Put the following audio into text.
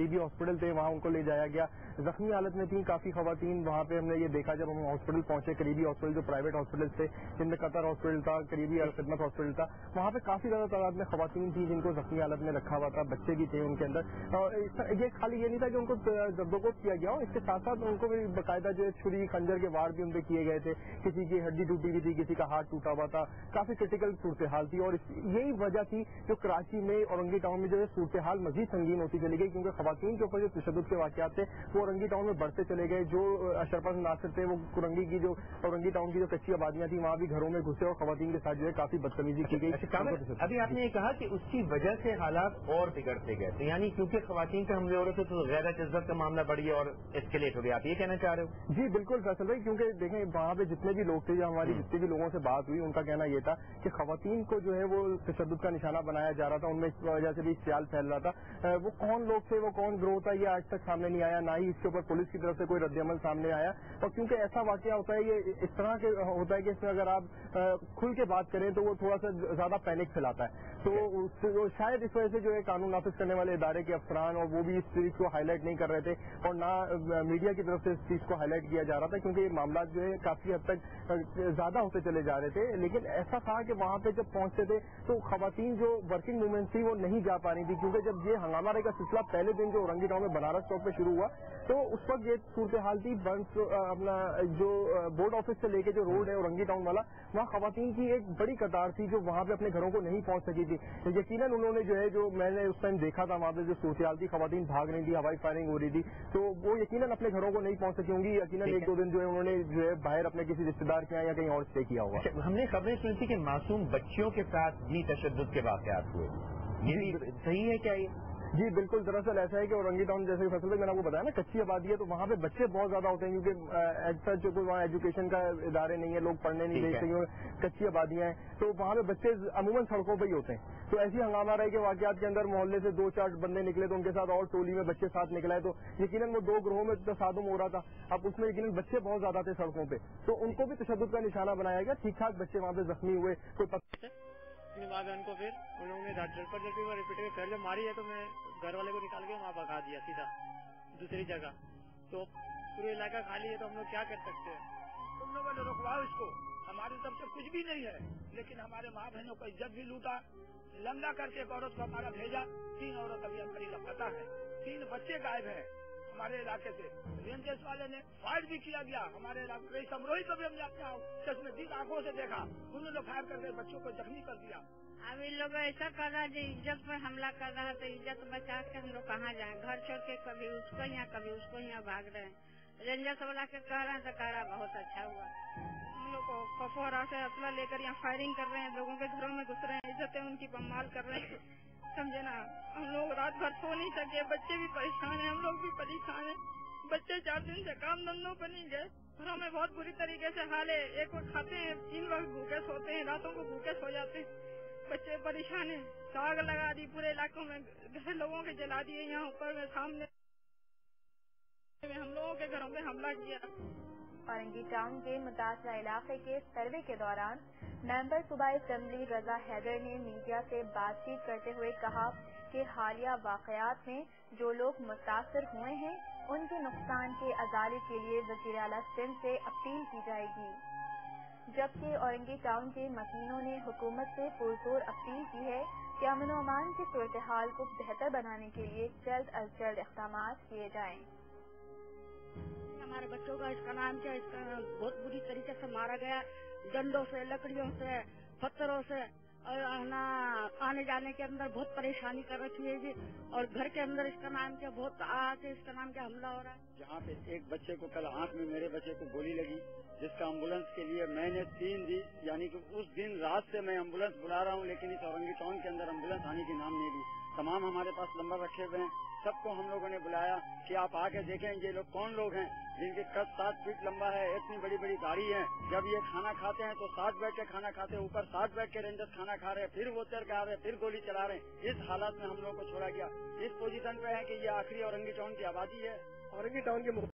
करीबी हॉस्पिटल थे वहाँ उनको ले जाया गया। जख्मी हालत में थी काफी खवातीन, वहाँ पे हमने ये देखा जब हम हॉस्पिटल पहुंचे, करीबी हॉस्पिटल जो प्राइवेट हॉस्पिटल थे जिनमें कतर हॉस्पिटल था, करीबी खिदमत हॉस्पिटल था, वहाँ पे काफी ज्यादा तादाद में खवातीन थी जिनको जख्मी हालत में रखा हुआ था, बच्चे भी थे उनके अंदर। और ये खाली ये नहीं था कि उनको जब्दोकोब किया गया हो, इसके साथ साथ उनको भी बाकायदा जो छुरी खंजर के वार भी उनपे किए गए थे, किसी की हड्डी टूटी हुई थी, किसी का हाथ टूटा हुआ था, काफी क्रिटिकल सूरत हाल थी। और यही वजह थी जो कराची में औरंगी टाउन में जो है सूरत हाल मजीद संगीन होती चली गई, क्योंकि खवातीन के ऊपर जो तशद्दुद के वाकयात थे वो औरंगी टाउन में बढ़ते चले गए। जो अशरफा नासिर थे वो औरंगी टाउन की जो कच्ची आबादियां थी वहाँ भी घरों में घुसे और खवातीन के साथ जो है काफी बदतमीजी की गई। अभी आपने ये कहा कि उसकी वजह से हालात और बिगड़ते गए, तो यानी क्योंकि खवातीन पे हमले हो रहे थे तो गैरत इज्जत का मामला बढ़ गया और एस्केलेट हो गया, आप ये कहना चाह रहे हो? जी बिल्कुल फैसल भाई, क्योंकि देखें वहाँ पे जितने भी लोग थे या हमारी जितने भी लोगों से बात हुई उनका कहना ये था कि खवातीन को जो है वो तशद्दुद का निशाना बनाया जा रहा था, उनमें इस वजह से भी ख्याल फैल रहा था। वो कौन लोग थे, वो कौन ग्रोह था, ये आज तक सामने नहीं आया, ना ही इसके ऊपर पुलिस की तरफ से कोई रद्दअमल सामने आया। और क्योंकि ऐसा वाकया होता है, ये इस तरह के होता है कि इसमें अगर आप खुल के बात करें तो वो थोड़ा सा ज्यादा पैनिक फैलाता है, तो शायद इस वजह से जो है कानून नाफिज करने वाले इदारे के अफसरान और वो भी इस चीज को हाईलाइट नहीं कर रहे थे और ना मीडिया की तरफ से इस चीज को हाईलाइट किया जा रहा था, क्योंकि ये मामला जो है काफी हद तक ज्यादा होते चले जा रहे थे। लेकिन ऐसा था कि वहां पे जब पहुंचते थे तो खवातीन जो वर्किंग वुमेन थी वो नहीं जा पा रही थी, क्योंकि जब ये हंगामा का सिलसिला पहले दिन जो औरंगी टाउन में बनारस चौक पे शुरू हुआ तो उस वक्त ये सूरत हाल थी, अपना जो बोर्ड ऑफिस से लेके जो रोड है औरंगी टाउन वाला, वहाँ खवातीन की एक बड़ी कतार थी जो वहाँ पे अपने घरों को नहीं पहुंच सकी थी। यकीनन उन्होंने जो है, जो मैंने उस टाइम देखा था वहाँ पे जो सूरत हाल थी, खवातीन भाग रही थी, हवाई फायरिंग हो रही थी, तो वो यकीनन अपने घरों को नहीं पहुंच सकी होंगी। यकीनन एक दो दिन जो है उन्होंने जो है बाहर अपने किसी रिश्तेदार के यहाँ या कहीं और स्टे किया होगा। हमने खबरें सुनी थी कि मासूम बच्चियों के साथ भी तशद्दुद के वाकयात हुए, ये भी सही है क्या? ये जी बिल्कुल, दरअसल ऐसा है कि औरंगी टाउन जैसे फैसल मैंने आपको बताया ना कच्ची आबादी है, तो वहाँ पे बच्चे बहुत ज्यादा होते हैं, क्योंकि जो कोई वहाँ एजुकेशन का इदारे नहीं है, लोग पढ़ने नहीं भेजते, कच्ची आबादियां हैं, तो वहाँ पे बच्चे अमूमन सड़कों पर ही होते हैं। तो ऐसी हंगामा रहे कि वाकयात के अंदर मोहल्ले से 2-4 बंदे निकले तो उनके साथ और टोली में बच्चे साथ निकला है, तो यकीनन वो 2 ग्रोहों में तसादुम हो रहा था। अब उसमें यकीनन बच्चे बहुत ज्यादा थे सड़कों पे, तो उनको भी तशद्दुद का निशाना बनाया गया। ठीक ठाक बच्चे वहाँ पे जख्मी हुए, कोई अपनी माँ बहन को फिर उन लोगों ने झटपट जब वो रिपीट के पहले मारी है तो मैं घर वाले को निकाल के वहाँ भगा दिया सीधा दूसरी जगह। तो पूरा इलाका खाली है तो हम लोग क्या कर सकते हैं? तुम लोगों ने रुकवाओ इसको, हमारी तरफ से कुछ भी नहीं है, लेकिन हमारे माँ बहनों को इज्जत भी लूटा, लंगा करके एक औरत को हमारा भेजा, 3 औरत अभी हमारी लापता है, 3 बच्चे गायब हैं हमारे इलाके से। रेंजर्स वाले ने फायर भी किया गया हमारे इलाके, समरोही को भी हमने अपने चश्मदीद आंखों से देखा, उन्होंने फायर करके बच्चों को जख्मी कर दिया। अब इन लोग ऐसा कर रहा है जो इज्जत पर हमला कर रहा है, तो इज्जत बचा के हम लोग कहाँ जाएं? घर छोड़ के कभी उसको यहाँ कभी उसको यहाँ भाग रहे हैं। रेंजर्स वाला के कह रहे हैं तो कह रहा बहुत अच्छा हुआ। हम लोग को कफोरा से असला लेकर यहाँ फायरिंग कर रहे हैं, लोगों के घरों में घुस रहे हैं, इज्जतें उनकी बममाल कर रहे हैं, समझे ना? हम लोग रात भर सो नहीं सके, बच्चे भी परेशान है, हम लोग भी परेशान है। बच्चे 4 दिन से काम धंधों पर नहीं गए, घरों में बहुत बुरी तरीके से हाल है। एक वक्त खाते हैं, 3 वक्त भूखे सोते हैं, रातों को भूखे सो जाते हैं, बच्चे परेशान है। आग लगा दी पूरे इलाकों में, घर लोगों के जला दिए, यहाँ ऊपर में सामने हम लोगों के घरों में हमला किया। औरंगी टाउन के मुतासरा इलाके के सर्वे के दौरान मेंबर सूबाई असेंबली रजा हैदर ने मीडिया से बातचीत करते हुए कहा कि हालिया वाकयात में जो लोग मुतासर हुए हैं उनके नुकसान के अजाले के लिए वज़ीर आला सिंध से अपील की जाएगी, जबकि औरंगी टाउन के मकीनों ने हुकूमत से पुरजोर अपील की है कि अमन और अमान की सूरत हाल को बेहतर बनाने के लिए जल्द अज जल्द इक़दाम किए जाएं। हमारे बच्चों का इसका नाम क्या, इसका बहुत बुरी तरीके से मारा गया, डंडों से, लकड़ियों से, पत्थरों से, और ना आने जाने के अंदर बहुत परेशानी कर रखी है जी। और घर के अंदर इसका नाम क्या, बहुत आके इसका नाम क्या हमला हो रहा है। जहाँ पे एक बच्चे को कल आंख में मेरे बच्चे को गोली लगी, जिसका एम्बुलेंस के लिए मैंने 3 दिन यानी कि उस दिन रात से मैं एम्बुलेंस बुला रहा हूँ, लेकिन इस औरंगी टाउन के अंदर एम्बुलेंस आने की नाम नहीं ली। तमाम हमारे पास नंबर रखे हुए हैं, सबको हम लोगों ने बुलाया कि आप आके देखें ये लोग कौन लोग हैं जिनके कद 7 फीट लंबा है, इतनी बड़ी बड़ी गाड़ी है, जब ये खाना खाते हैं तो 7 बैठ के खाना खाते हैं, ऊपर 7 बैठ के रेंजर्स खाना खा रहे हैं, फिर वो उतर के आ रहे हैं, फिर गोली चला रहे हैं। इस हालात में हम लोग को छोड़ा गया, इस पोजीशन पे है कि ये आखिरी औरंगी टाउन की आबादी है। औरंगी टाउन के